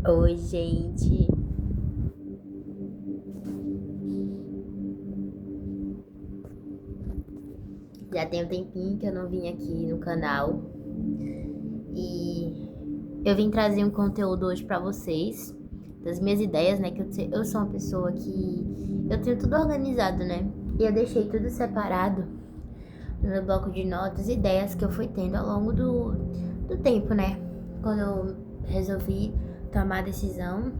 Oi, gente. Já tem um tempinho que eu não vim aqui no canal e eu vim trazer um conteúdo hoje pra vocês das minhas ideias, né? Que eu sou uma pessoa que eu tenho tudo organizado, né? E eu deixei tudo separado no meu bloco de notas, ideias que eu fui tendo ao longo do tempo, né? Quando eu resolvi tomar a decisão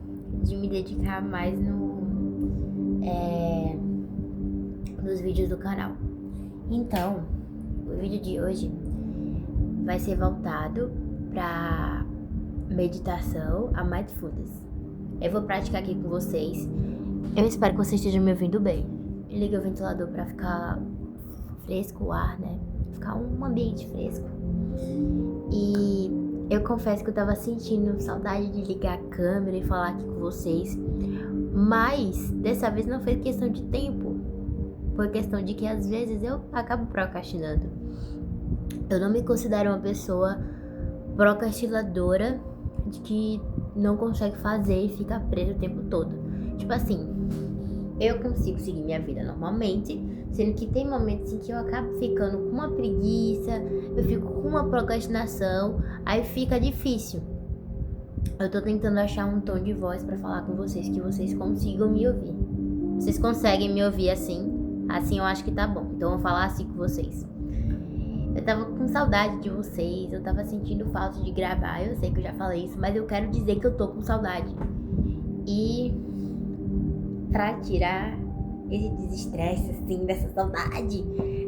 de me dedicar mais nos vídeos do canal. Então, o vídeo de hoje vai ser voltado para meditação, a mindfulness. Eu vou praticar aqui com vocês. Eu espero que vocês estejam me ouvindo bem. Liga o ventilador para ficar fresco o ar, né? Ficar um ambiente fresco. E eu confesso que eu tava sentindo saudade de ligar a câmera e falar aqui com vocês. Mas dessa vez não foi questão de tempo. Foi questão de que às vezes eu acabo procrastinando. Eu não me considero uma pessoa procrastinadora de que não consegue fazer e fica preso o tempo todo. Tipo assim, eu consigo seguir minha vida normalmente, sendo que tem momentos em que eu acabo ficando com uma preguiça, eu fico com uma procrastinação, aí fica difícil. Eu tô tentando achar um tom de voz pra falar com vocês, que vocês consigam me ouvir. Vocês conseguem me ouvir assim? Assim eu acho que tá bom. Então eu vou falar assim com vocês. Eu tava com saudade de vocês, eu tava sentindo falta de gravar. Eu sei que eu já falei isso, mas eu quero dizer que eu tô com saudade. E pra tirar esse desestresse, assim, dessa saudade,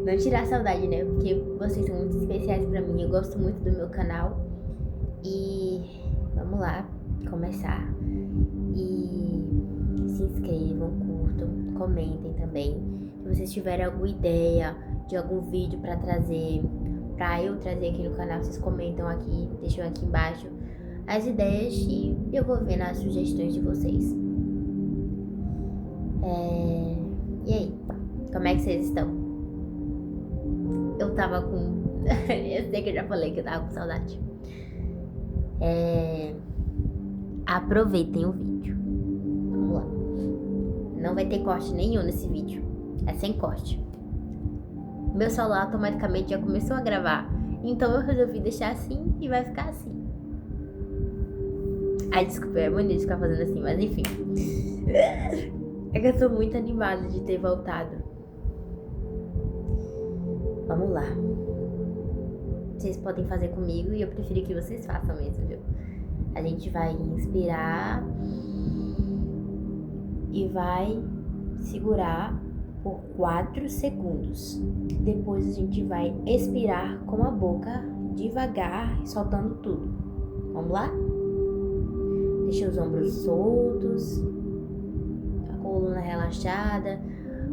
não tirar a saudade, né? Porque vocês são muito especiais pra mim, eu gosto muito do meu canal. E vamos lá, começar. E se inscrevam, curtam, comentem também. Se vocês tiverem alguma ideia de algum vídeo pra trazer, pra eu trazer aqui no canal, vocês comentam aqui, deixam aqui embaixo as ideias e eu vou ver nas sugestões de vocês. E aí, como é que vocês estão? Eu tava com... eu sei que eu já falei que eu tava com saudade. Aproveitem o vídeo. Vamos lá. Não vai ter corte nenhum nesse vídeo. É sem corte. Meu celular automaticamente já começou a gravar. Então eu resolvi deixar assim e vai ficar assim. Ai, desculpa, é bonito ficar fazendo assim, mas enfim. É que eu tô muito animada de ter voltado. Vamos lá. Vocês podem fazer comigo e eu prefiro que vocês façam mesmo, viu? A gente vai inspirar e vai segurar por 4 segundos. Depois a gente vai expirar com a boca devagar, soltando tudo. Vamos lá? Deixa os ombros soltos, a coluna relaxada.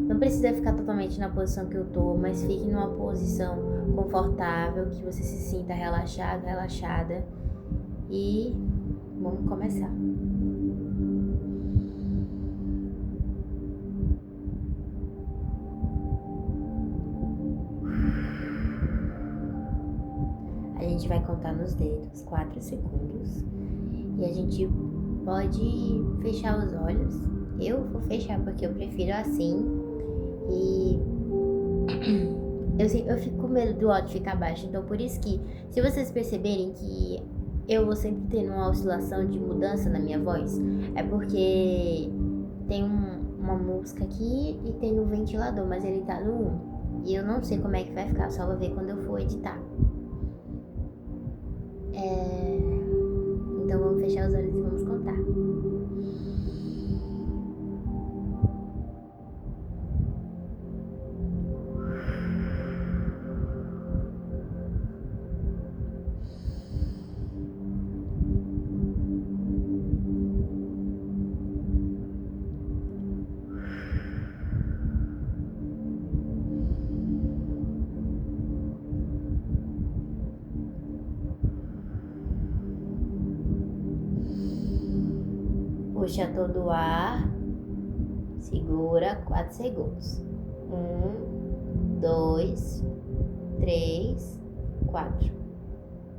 Não precisa ficar totalmente na posição que eu tô, mas fique numa posição confortável, que você se sinta relaxado, relaxada. E vamos começar. A gente vai contar nos dedos 4 segundos e a gente pode fechar os olhos. Eu vou fechar porque eu prefiro assim. E eu fico com medo do áudio ficar baixo, então por isso que, se vocês perceberem que eu vou sempre tendo uma oscilação de mudança na minha voz, é porque tem uma música aqui e tem um ventilador, mas ele tá no 1. E eu não sei como é que vai ficar, só vou ver quando eu for editar. Então vamos fechar os olhos e vamos contar. Puxa todo o ar, segura 4 segundos. 1, 2, 3, 4.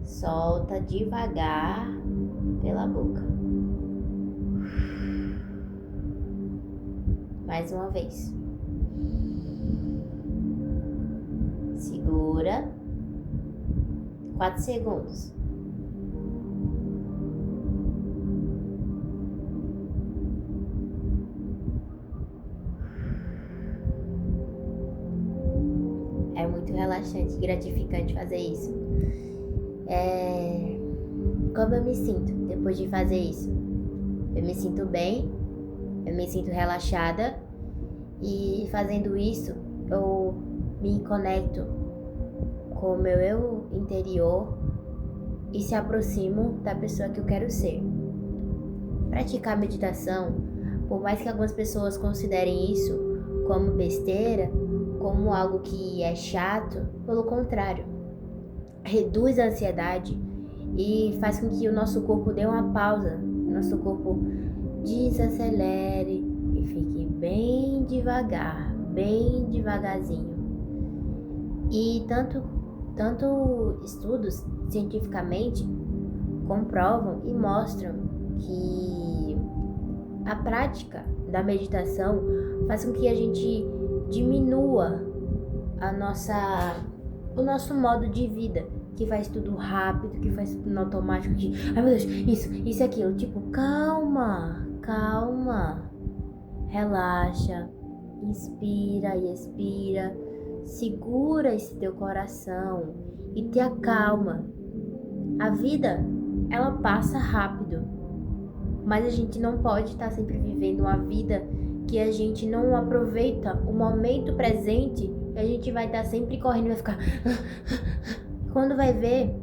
Solta devagar pela boca. Mais uma vez. Segura. 4 segundos. É muito relaxante e gratificante fazer isso. Como eu me sinto depois de fazer isso? Eu me sinto bem, eu me sinto relaxada e fazendo isso eu me conecto com o meu eu interior e se aproximo da pessoa que eu quero ser. Praticar meditação, por mais que algumas pessoas considerem isso como besteira, como algo que é chato, pelo contrário, reduz a ansiedade e faz com que o nosso corpo dê uma pausa, o nosso corpo desacelere e fique bem devagar, bem devagarzinho. E tanto estudos cientificamente comprovam e mostram que a prática da meditação faz com que a gente diminua o nosso modo de vida, que faz tudo rápido, que faz tudo no automático, que, ai meu Deus, isso e aquilo, tipo, calma, relaxa, inspira e expira, segura esse teu coração e te acalma. A vida, ela passa rápido, mas a gente não pode estar sempre vivendo uma vida que a gente não aproveita o momento presente e a gente vai estar sempre correndo e vai ficar... Quando vai ver,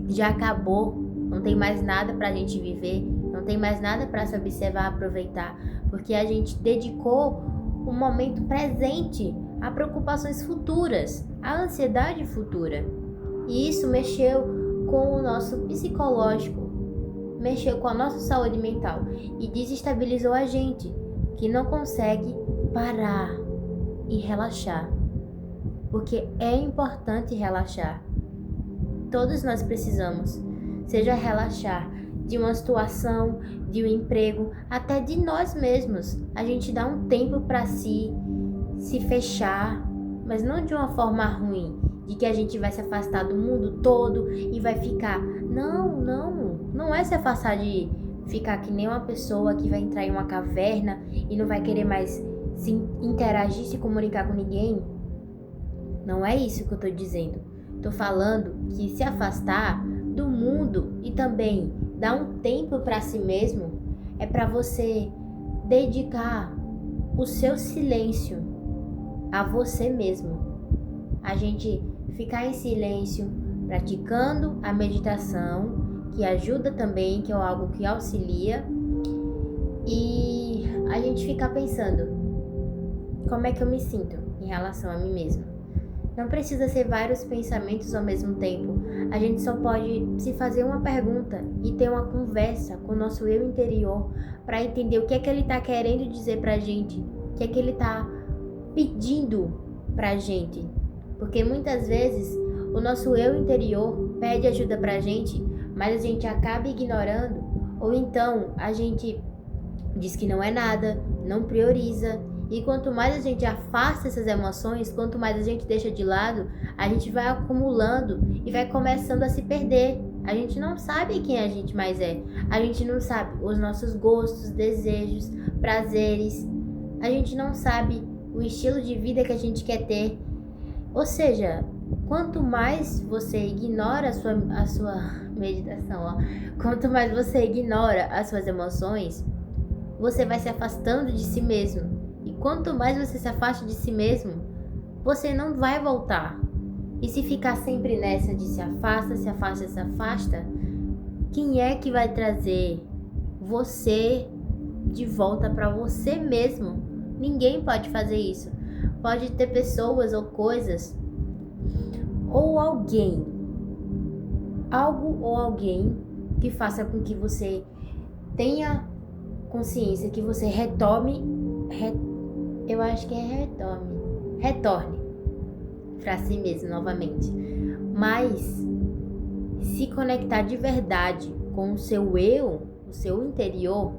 já acabou, não tem mais nada pra gente viver, não tem mais nada pra se observar, aproveitar, porque a gente dedicou o momento presente a preocupações futuras, a ansiedade futura. E isso mexeu com o nosso psicológico, mexeu com a nossa saúde mental e desestabilizou a gente, que não consegue parar e relaxar. Porque é importante relaxar. Todos nós precisamos, seja relaxar de uma situação, de um emprego, até de nós mesmos. A gente dá um tempo para se fechar, mas não de uma forma ruim, de que a gente vai se afastar do mundo todo e vai ficar... Não é se afastar de ficar que nem uma pessoa que vai entrar em uma caverna e não vai querer mais se interagir, se comunicar com ninguém. Não é isso que eu tô dizendo. Tô falando que se afastar do mundo e também dar um tempo para si mesmo é para você dedicar o seu silêncio a você mesmo. A gente ficar em silêncio, praticando a meditação, que ajuda também, que é algo que auxilia, e a gente ficar pensando como é que eu me sinto em relação a mim mesma. Não precisa ser vários pensamentos ao mesmo tempo. A gente só pode se fazer uma pergunta e ter uma conversa com o nosso eu interior para entender o que é que ele está querendo dizer pra gente, o que é que ele está pedindo pra gente. Porque muitas vezes o nosso eu interior pede ajuda pra gente, mas a gente acaba ignorando, ou então a gente diz que não é nada, não prioriza. E quanto mais a gente afasta essas emoções, quanto mais a gente deixa de lado, a gente vai acumulando e vai começando a se perder. A gente não sabe quem a gente mais é. A gente não sabe os nossos gostos, desejos, prazeres. A gente não sabe o estilo de vida que a gente quer ter. Ou seja, quanto mais você ignora a sua meditação, quanto mais você ignora as suas emoções, você vai se afastando de si mesmo. E quanto mais você se afasta de si mesmo, você não vai voltar. E se ficar sempre nessa de se afasta, quem é que vai trazer você de volta para você mesmo? Ninguém pode fazer isso. Pode ter pessoas ou coisas ou alguém, algo ou alguém que faça com que você tenha consciência, que você retorne para si mesmo novamente. Mas se conectar de verdade com o seu eu, o seu interior,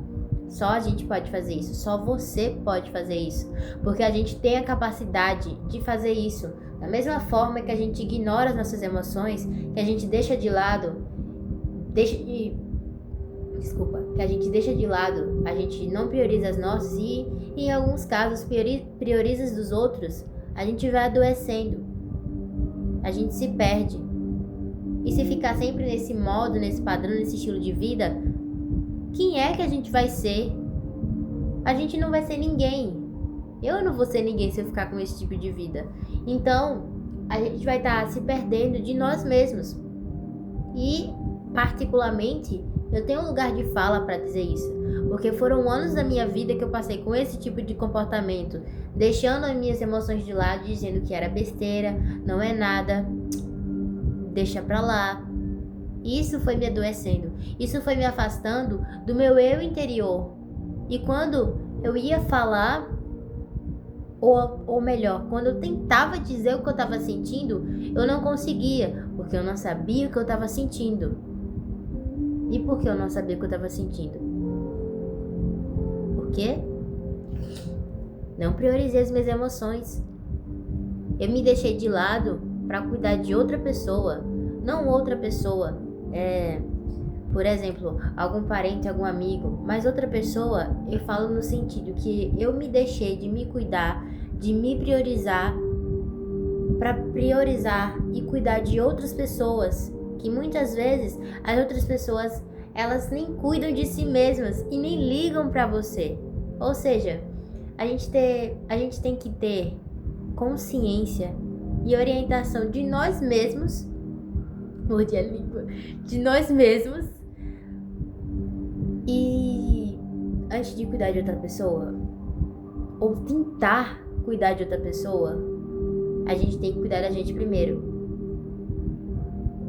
Só a gente pode fazer isso, só você pode fazer isso, porque a gente tem a capacidade de fazer isso. Da mesma forma que a gente ignora as nossas emoções, que a gente deixa de lado, que a gente deixa de lado, a gente não prioriza as nossas e, em alguns casos, prioriza as dos outros, a gente vai adoecendo, a gente se perde. E se ficar sempre nesse modo, nesse padrão, nesse estilo de vida, quem é que a gente vai ser? A gente não vai ser ninguém. Eu não vou ser ninguém se eu ficar com esse tipo de vida. Então, a gente vai estar se perdendo de nós mesmos. E, particularmente, eu tenho um lugar de fala para dizer isso. Porque foram anos da minha vida que eu passei com esse tipo de comportamento, deixando as minhas emoções de lado, dizendo que era besteira, não é nada, deixa pra lá. Isso foi me adoecendo. Isso foi me afastando do meu eu interior. E quando eu ia falar, ou melhor, quando eu tentava dizer o que eu estava sentindo, eu não conseguia, porque eu não sabia o que eu estava sentindo. E por que eu não sabia o que eu estava sentindo? Por quê? Não priorizei as minhas emoções. Eu me deixei de lado para cuidar de outra pessoa, não outra pessoa. Por exemplo, algum parente, algum amigo, mas outra pessoa, eu falo no sentido que eu me deixei de me cuidar, de me priorizar, para priorizar e cuidar de outras pessoas, que muitas vezes as outras pessoas, elas nem cuidam de si mesmas e nem ligam para você. Ou seja, a gente tem que ter consciência e orientação de nós mesmos, mordi a língua, de nós mesmos. E antes de cuidar de outra pessoa, ou tentar cuidar de outra pessoa, a gente tem que cuidar da gente primeiro.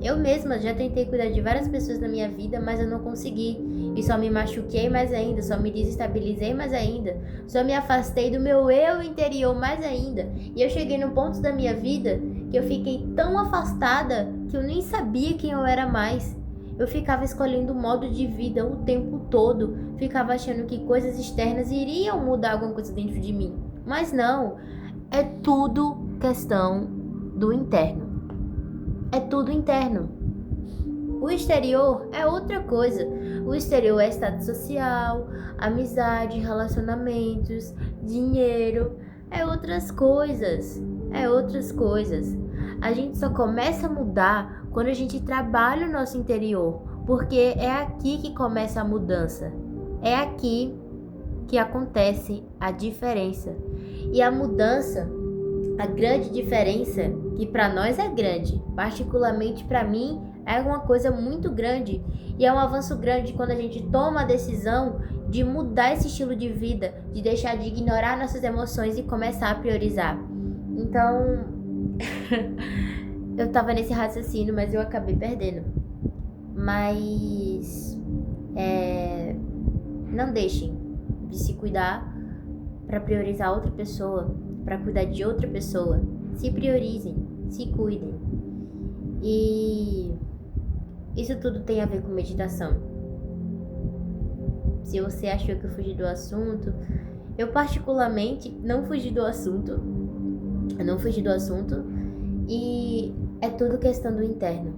Eu mesma já tentei cuidar de várias pessoas na minha vida, mas eu não consegui. E só me machuquei mais ainda, só me desestabilizei mais ainda, só me afastei do meu eu interior mais ainda. E eu cheguei num ponto da minha vida que eu fiquei tão afastada que eu nem sabia quem eu era mais. Eu ficava escolhendo o modo de vida o tempo todo, ficava achando que coisas externas iriam mudar alguma coisa dentro de mim. Mas não, é tudo questão do interno. É tudo interno. O exterior é outra coisa. O exterior é status social, amizade, relacionamentos, dinheiro. É outras coisas. É outras coisas. A gente só começa a mudar quando a gente trabalha o nosso interior, porque é aqui que começa a mudança. É aqui que acontece a diferença. E a mudança, a grande diferença, que para nós é grande, particularmente para mim, é uma coisa muito grande. E é um avanço grande quando a gente toma a decisão de mudar esse estilo de vida, de deixar de ignorar nossas emoções e começar a priorizar. Então, eu tava nesse raciocínio, mas eu acabei perdendo. Mas não deixem de se cuidar para priorizar outra pessoa, para cuidar de outra pessoa. Se priorizem, se cuidem. E isso tudo tem a ver com meditação. Se você achou que eu fugi do assunto, eu particularmente não fugi do assunto. Eu não fugi do assunto. E é tudo questão do interno.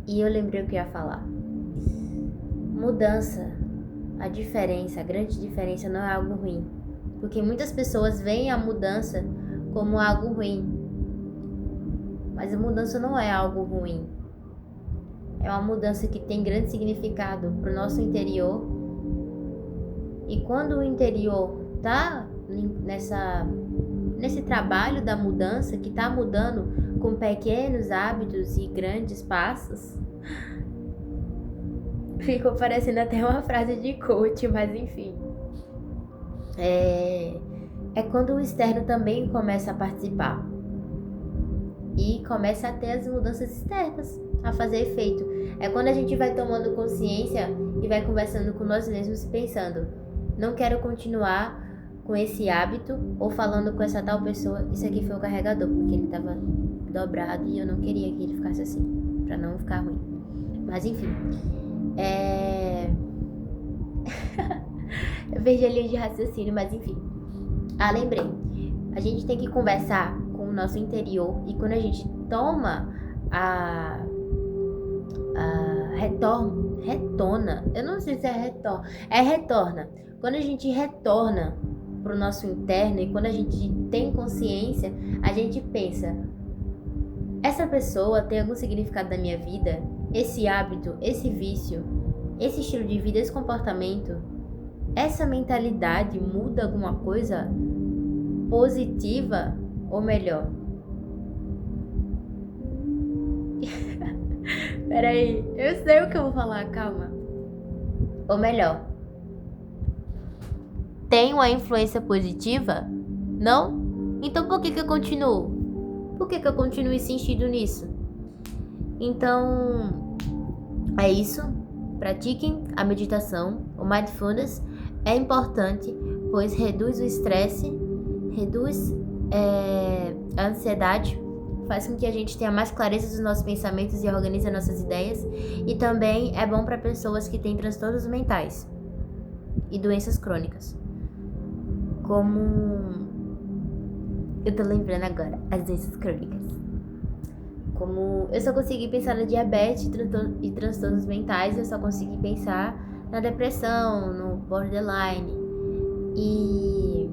E eu lembrei o que eu ia falar. Mudança, a diferença, a grande diferença não é algo ruim. Porque muitas pessoas veem a mudança como algo ruim. Mas a mudança não é algo ruim. É uma mudança que tem grande significado para o nosso interior. E quando o interior está nesse trabalho da mudança, que está mudando com pequenos hábitos e grandes passos, ficou parecendo até uma frase de coach, mas enfim. É quando o externo também começa a participar. E começa a ter as mudanças externas a fazer efeito. É quando a gente vai tomando consciência e vai conversando com nós mesmos, pensando: não quero continuar com esse hábito, ou falando com essa tal pessoa. Isso aqui foi o carregador, porque ele estava dobrado e eu não queria que ele ficasse assim, para não ficar ruim. Mas enfim, perdi a linha de raciocínio, mas enfim. Lembrei. A gente tem que conversar com o nosso interior e quando a gente toma retorna. Eu não sei se é retorna. É retorna. Quando a gente retorna pro nosso interno e quando a gente tem consciência, a gente pensa: essa pessoa tem algum significado na minha vida? Esse hábito, esse vício, esse estilo de vida, esse comportamento, essa mentalidade muda alguma coisa positiva ou melhor? Peraí, eu sei o que eu vou falar, calma. Ou melhor, tem uma influência positiva? Não? Então por que eu continuo? Por que eu continuo insistindo nisso? Então, é isso. Pratiquem a meditação. O mindfulness é importante, pois reduz o estresse, reduz a ansiedade, faz com que a gente tenha mais clareza dos nossos pensamentos e organize nossas ideias. E também é bom para pessoas que têm transtornos mentais e doenças crônicas. Como eu tô lembrando agora, as doenças crônicas. Como eu só consegui pensar na diabetes e transtornos mentais, eu só consegui pensar na depressão, no borderline e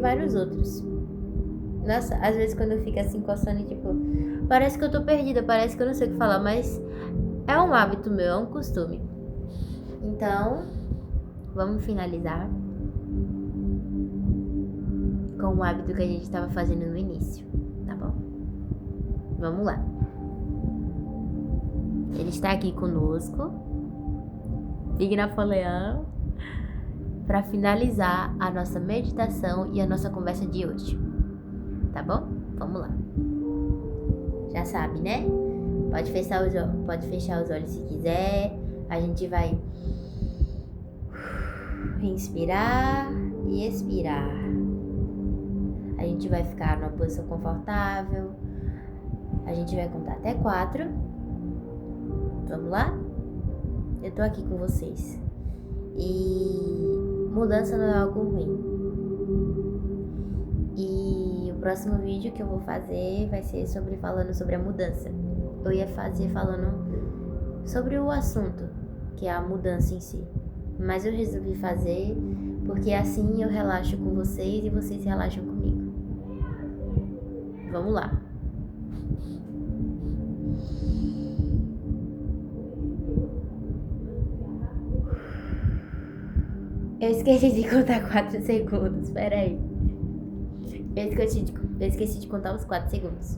vários outros. Nossa, às vezes quando eu fico assim coçando, tipo, parece que eu tô perdida, parece que eu não sei o que falar, mas é um hábito meu, é um costume. Então, vamos finalizar com o hábito que a gente estava fazendo no início, tá bom? Vamos lá. Ele está aqui conosco, Big Napoleão, para finalizar a nossa meditação e a nossa conversa de hoje. Tá bom? Vamos lá. Já sabe, né? Pode fechar os olhos se quiser. A gente vai inspirar e expirar. A gente vai ficar numa posição confortável. A gente vai contar até 4. Vamos lá? Eu tô aqui com vocês. E mudança não é algo ruim. E o próximo vídeo que eu vou fazer vai ser falando sobre a mudança. Eu ia fazer falando sobre o assunto, que é a mudança em si. Mas eu resolvi fazer porque assim eu relaxo com vocês e vocês relaxam comigo. Vamos lá. Eu esqueci de contar 4 segundos, peraí. Eu esqueci de contar os 4 segundos.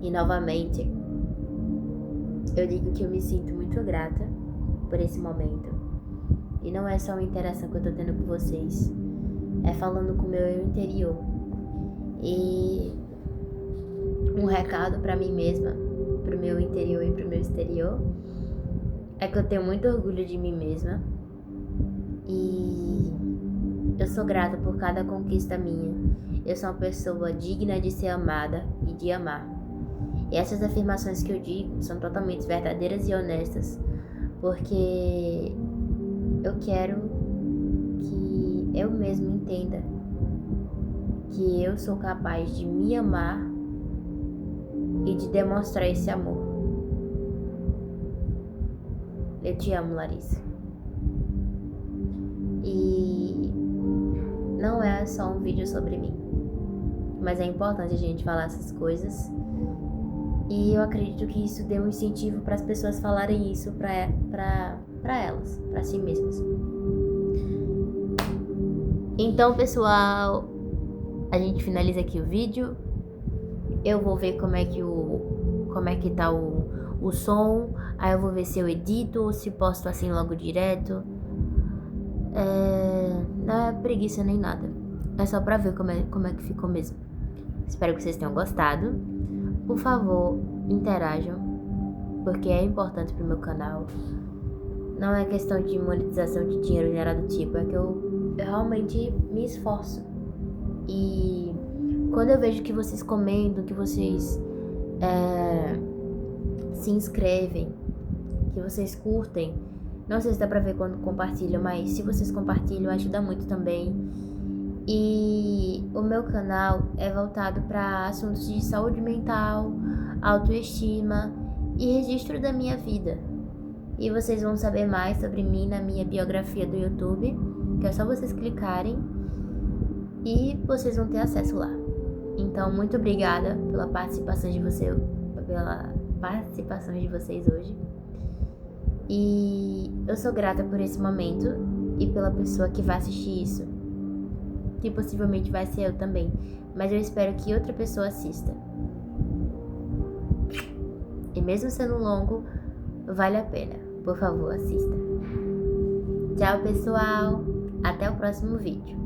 E novamente, eu digo que eu me sinto muito grata por esse momento. E não é só uma interação que eu tô tendo com vocês, é falando com o meu eu interior. E um recado pra mim mesma, pro meu interior e pro meu exterior, é que eu tenho muito orgulho de mim mesma. E eu sou grata por cada conquista minha. Eu sou uma pessoa digna de ser amada e de amar. E essas afirmações que eu digo são totalmente verdadeiras e honestas, porque eu quero que eu mesmo entenda que eu sou capaz de me amar e de demonstrar esse amor. Eu te amo, Larissa. E não é só um vídeo sobre mim, mas é importante a gente falar essas coisas. E eu acredito que isso dê um incentivo para as pessoas falarem isso para elas, para si mesmas. Então, pessoal, a gente finaliza aqui o vídeo. Eu vou ver como é que tá o som. Aí eu vou ver se eu edito ou se posto assim logo direto. Não é preguiça nem nada. É só pra ver como é que ficou mesmo. Espero que vocês tenham gostado. Por favor, interajam, porque é importante pro meu canal. Não é questão de monetização de dinheiro nem nada do tipo. É que eu realmente me esforço. E quando eu vejo que vocês comentam, que vocês se inscrevem, que vocês curtem, não sei se dá pra ver quando compartilham, mas se vocês compartilham ajuda muito também. E o meu canal é voltado para assuntos de saúde mental, autoestima e registro da minha vida. E vocês vão saber mais sobre mim na minha biografia do YouTube, que é só vocês clicarem e vocês vão ter acesso lá. Então, muito obrigada pela participação de vocês hoje. E eu sou grata por esse momento e pela pessoa que vai assistir isso, que possivelmente vai ser eu também, mas eu espero que outra pessoa assista. E mesmo sendo longo, vale a pena. Por favor, assista. Tchau, pessoal. Até o próximo vídeo.